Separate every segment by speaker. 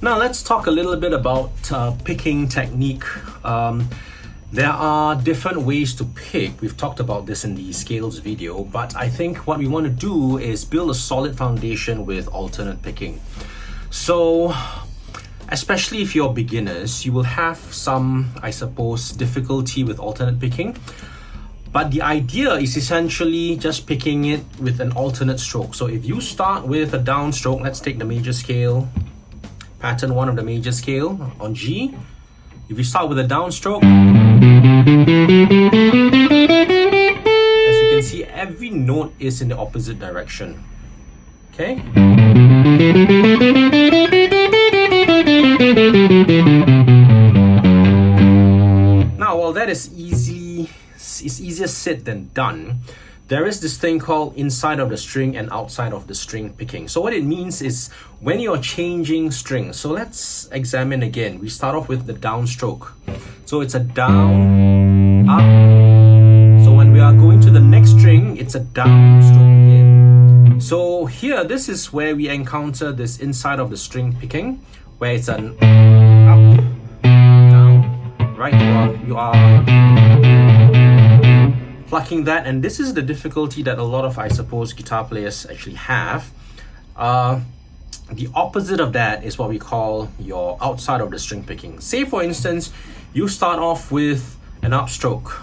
Speaker 1: Now let's talk a little bit about picking technique. There are different ways to pick. We've talked about this in the scales video, but I think what we want to do is build a solid foundation with alternate picking. So, especially if you're beginners, you will have some, I suppose, difficulty with alternate picking. But the idea is essentially just picking it with an alternate stroke. So if you start with a downstroke, let's take the major scale, pattern 1 of the major scale on G. If you start with a downstroke, as you can see, every note is in the opposite direction. Okay? Now, while that is easier said than done, there is this thing called inside of the string and outside of the string picking. So what it means is when you're changing strings, so let's examine again. We start off with the downstroke. So it's a down, up. So when we are going to the next string, it's a downstroke again. So here, this is where we encounter this inside of the string picking, where it's an up, down, right? You are plucking that, and this is the difficulty that a lot of, I suppose, guitar players actually have. The opposite of that is what we call your outside of the string picking. Say for instance, you start off with an upstroke,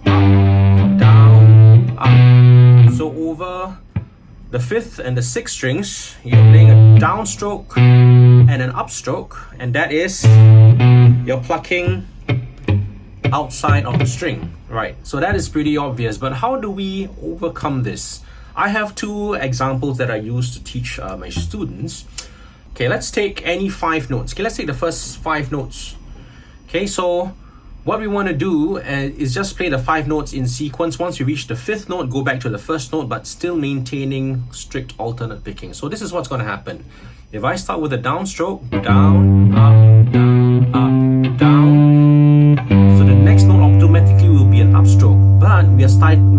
Speaker 1: up, down, up. So over the 5th and the 6th strings, you're playing a downstroke and an upstroke, and that is you're plucking outside of the string, right? So that is pretty obvious, but how do we overcome this? I have 2 examples that I use to teach my students. Okay, let's take any 5 notes. Okay, let's take the first 5 notes. Okay, so what we want to do is just play the 5 notes in sequence. Once we reach the 5th note, go back to the 1st note, but still maintaining strict alternate picking. So this is what's going to happen. If I start with a downstroke, down, up, down, so the next note automatically will be an upstroke. But we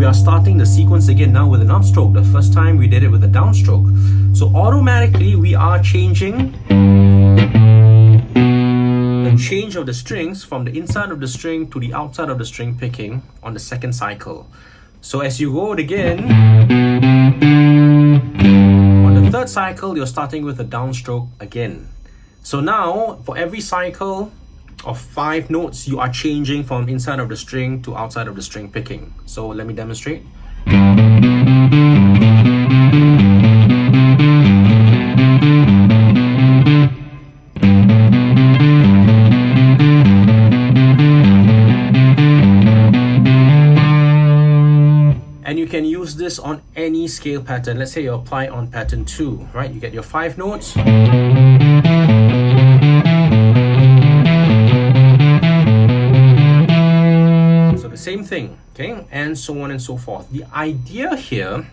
Speaker 1: are starting the sequence again now with an upstroke. The first time we did it with a downstroke. So automatically we are changing the change of the strings from the inside of the string to the outside of the string picking on the 2nd cycle. So as you go again, on the 3rd cycle, you're starting with a downstroke again. So now, for every cycle of 5 notes, you are changing from inside of the string to outside of the string picking. So let me demonstrate. And you can use this on any scale pattern. Let's say you apply on pattern 2, right? You get your 5 notes. So the same thing, okay? And so on and so forth. The idea here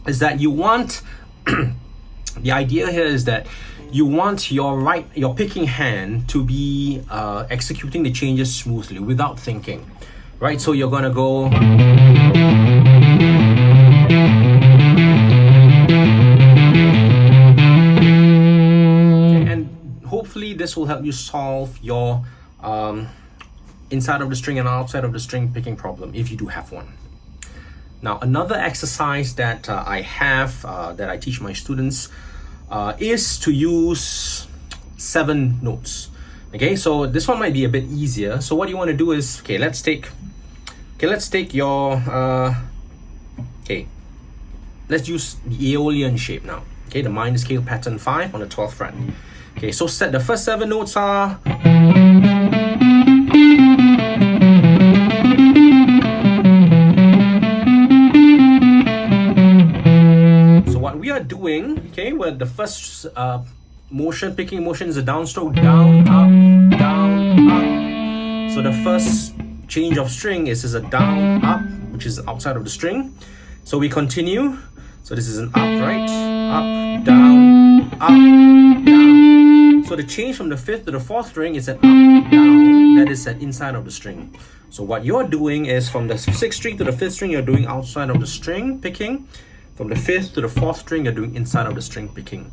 Speaker 1: is that you want your picking hand to be executing the changes smoothly without thinking, right? So you're gonna go, and hopefully this will help you solve your inside of the string and outside of the string picking problem, if you do have one. Now, another exercise that I have, that I teach my students, is to use 7 notes. Okay, so this one might be a bit easier. So what you want to do is, let's take your, let's use the Aeolian shape now. Okay, the minor scale pattern 5 on the 12th fret. Okay, so the first 7 notes are, where the first picking motion is a downstroke, down, up, down, up. So the first change of string is a down, up, which is outside of the string. So we continue. So this is an up, right? Up, down, up, down. So the change from the 5th to the 4th string is an up, down. That is an inside of the string. So what you're doing is from the 6th string to the 5th string, you're doing outside of the string picking. From the 5th to the 4th string, you're doing inside of the string picking.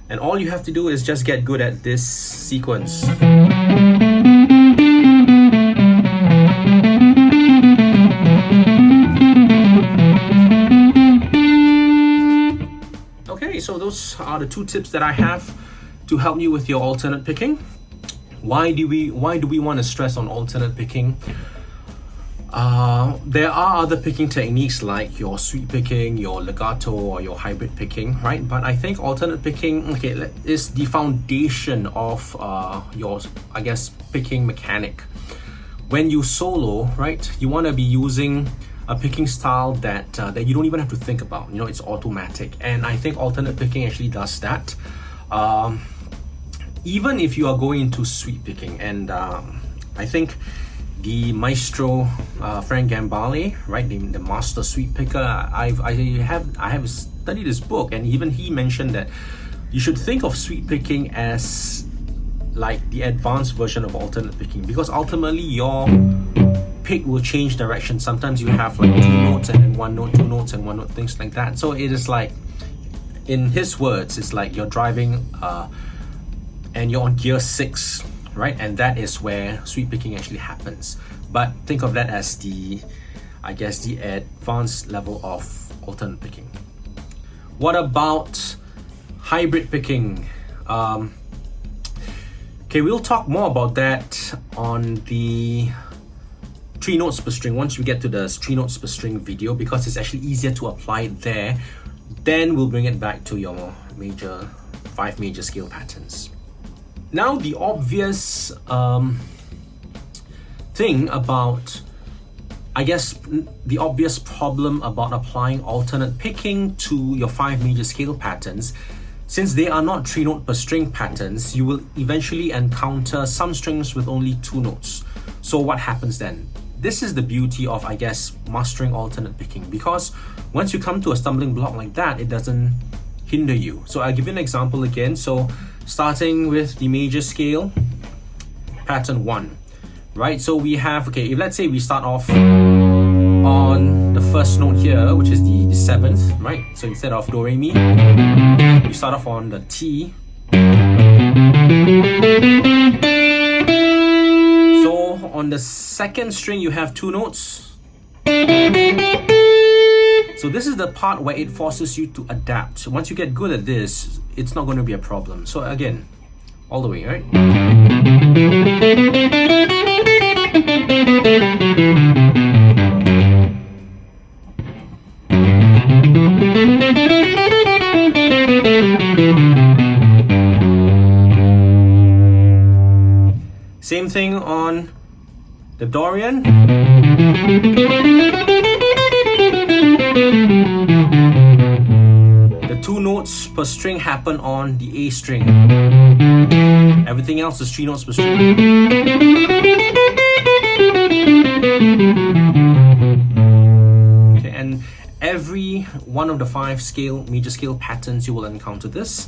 Speaker 1: And all you have to do is just get good at this sequence. Okay, so those are the 2 tips that I have to help you with your alternate picking. Why do we want to stress on alternate picking? There are other picking techniques like your sweep picking, your legato, or your hybrid picking, right? But I think alternate picking, okay, is the foundation of your, I guess, picking mechanic. When you solo, right, you want to be using a picking style that you don't even have to think about. You know, it's automatic, and I think alternate picking actually does that. Even if you are going into sweep picking, and I think the maestro Frank Gambale, right, the master sweep picker, I have studied his book, and even he mentioned that you should think of sweep picking as like the advanced version of alternate picking, because ultimately your pick will change direction. Sometimes you have like 2 notes and then 1 note, 2 notes and 1 note, things like that. So it is like, in his words, it's like you're driving and you're on gear 6, right? And that is where sweep picking actually happens. But think of that as the, I guess, the advanced level of alternate picking. What about hybrid picking? Okay, we'll talk more about that on the 3 notes per string once we get to the 3 notes per string video, because it's actually easier to apply it there. Then we'll bring it back to your 5 major scale patterns. Now, the obvious thing about, I guess, the obvious problem about applying alternate picking to your 5 major scale patterns, since they are not 3 note per string patterns, you will eventually encounter some strings with only 2 notes. So what happens then? This is the beauty of, I guess, mastering alternate picking, because once you come to a stumbling block like that, it doesn't hinder you. So I'll give you an example again. So starting with the major scale, pattern 1, right? So we have, okay, if let's say we start off on the first note here, which is the 7th, right? So instead of do, re, mi, we start off on the T. So on the 2nd string, you have 2 notes. So this is the part where it forces you to adapt. So once you get good at this, it's not going to be a problem. So again, all the way, right? Same thing on the Dorian. The 2 notes per string happen on the A string. Everything else is 3 notes per string. Okay, and every one of the 5 major scale patterns you will encounter this.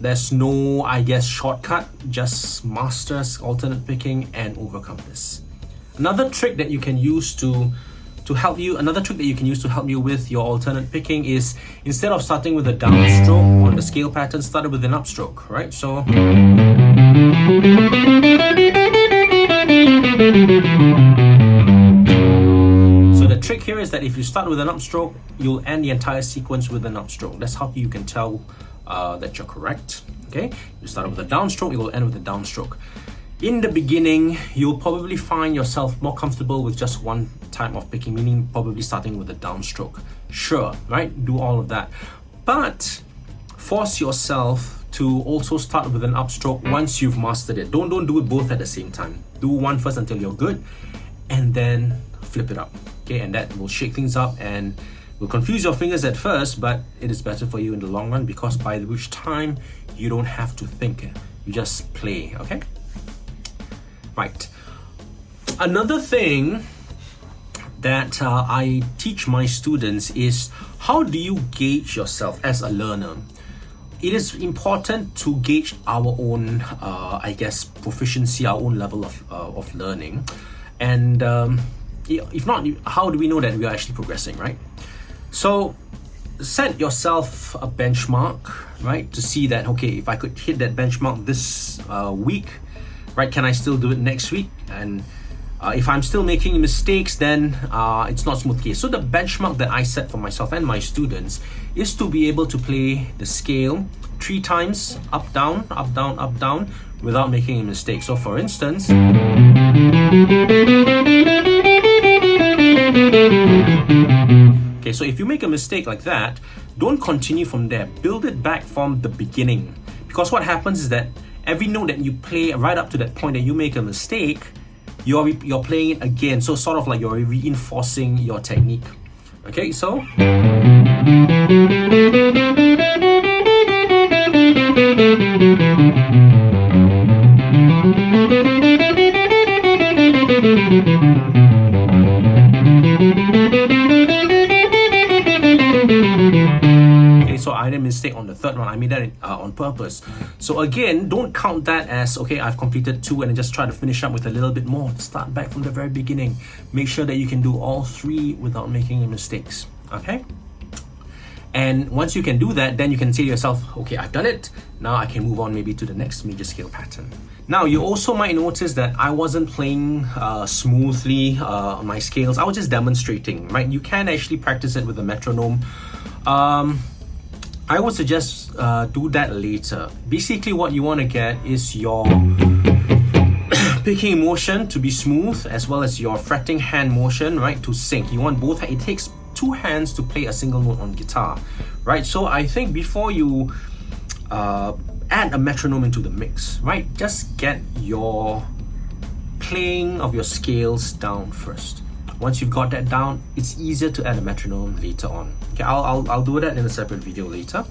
Speaker 1: There's no, I guess, shortcut. Just master alternate picking and overcome this. Another trick that you can use to help you with your alternate picking is, instead of starting with a downstroke on the scale pattern, start with an upstroke, right? So the trick here is that if you start with an upstroke, you'll end the entire sequence with an upstroke. That's how you can tell that you're correct. Okay, you start with a downstroke, you will end with a downstroke. In the beginning, you'll probably find yourself more comfortable with just one type of picking, meaning probably starting with a downstroke. Sure, right? Do all of that. But force yourself to also start with an upstroke once you've mastered it. Don't do it both at the same time. Do one first until you're good, and then flip it up. Okay, and that will shake things up and will confuse your fingers at first, but it is better for you in the long run, because by which time you don't have to think. You just play, okay? Right. Another thing that I teach my students is, how do you gauge yourself as a learner? It is important to gauge our own, I guess, proficiency, our own level of learning. And if not, how do we know that we are actually progressing, right? So set yourself a benchmark, right? To see that, okay, if I could hit that benchmark this week, right, can I still do it next week? And if I'm still making mistakes, then it's not smooth case. So the benchmark that I set for myself and my students is to be able to play the scale 3 times, up, down, up, down, up, down, without making a mistake. So for instance, okay, so if you make a mistake like that, don't continue from there. Build it back from the beginning. Because what happens is that every note that you play right up to that point that you make a mistake, you're playing it again. So sort of like you're reinforcing your technique. Okay, so so I made a mistake on the third one. I made that on purpose. So again, don't count that as, okay, I've completed 2 and then just try to finish up with a little bit more. Start back from the very beginning. Make sure that you can do all 3 without making any mistakes. Okay? And once you can do that, then you can say to yourself, okay, I've done it. Now I can move on maybe to the next major scale pattern. Now, you also might notice that I wasn't playing smoothly on my scales. I was just demonstrating, right? You can actually practice it with a metronome. I would suggest do that later. Basically, what you want to get is your picking motion to be smooth, as well as your fretting hand motion, right, to sync. You want both. It takes 2 hands to play a single note on guitar, right? So I think before you add a metronome into the mix, right, just get your playing of your scales down first. Once you've got that down, it's easier to add a metronome later on. Okay, I'll do that in a separate video later.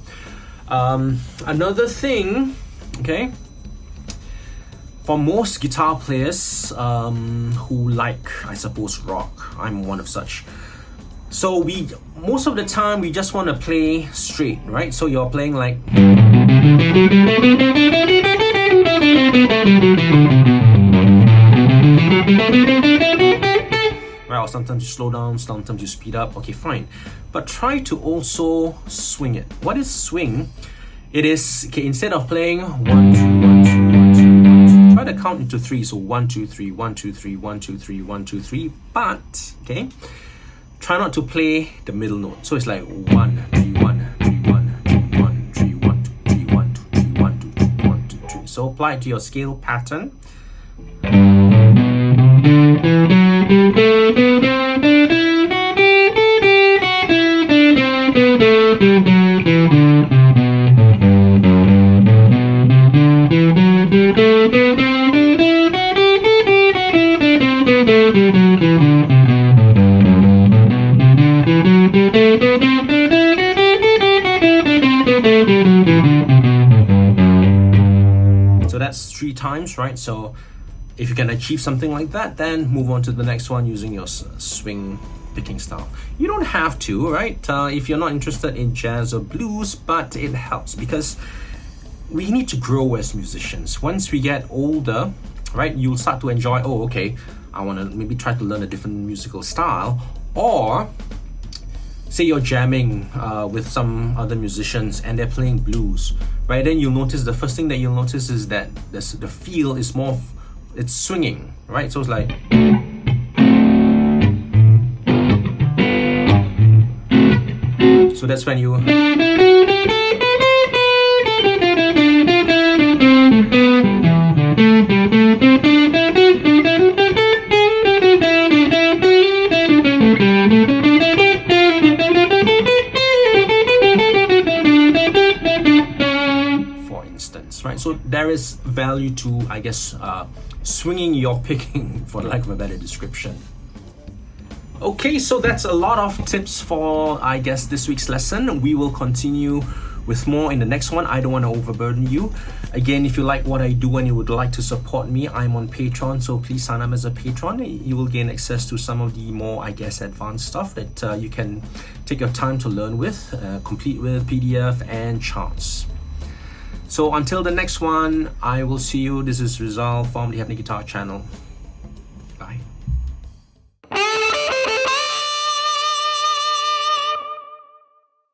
Speaker 1: Another thing, okay, for most guitar players who like, I suppose, rock, I'm one of such. So most of the time we just want to play straight, right? So you're playing like, right? Or sometimes you slow down, sometimes you speed up. Okay, fine. But try to also swing it. What is swing? It is, okay, instead of playing 1, 2, 1, 2, 1, 2, 1, 2, try to count into 3. So 1, 2, 3, 1, 2, 3, 1, 2, 3, 1, 2, 3. But, okay, try not to play the middle note. So it's like 1, 3, 1, 3, 1, 2, 1, 3, 1, 2, 3, 1, 2, 3, 1, 2, 3, 1, 2, 3. So apply it to your scale pattern. So that's 3 times, right? So if you can achieve something like that, then move on to the next one using your swing picking style. You don't have to, right? If you're not interested in jazz or blues, but it helps because we need to grow as musicians. Once we get older, right, you'll start to enjoy, oh, okay, I want to maybe try to learn a different musical style. Or say you're jamming with some other musicians and they're playing blues, right? Then you'll notice, the first thing that you'll notice is that the feel is more, it's swinging, right? So it's like, so that's when you, for instance, right? So there is value to, I guess, swinging your picking, for lack of a better description. Okay, so that's a lot of tips for, I guess, this week's lesson. We will continue with more in the next one. I don't want to overburden you. Again, if you like what I do and you would like to support me, I'm on Patreon, so please sign up as a patron. You will gain access to some of the more, I guess, advanced stuff that you can take your time to learn with, complete with PDF and charts. So until the next one, I will see you. This is Rizal from the Hefni Guitar channel.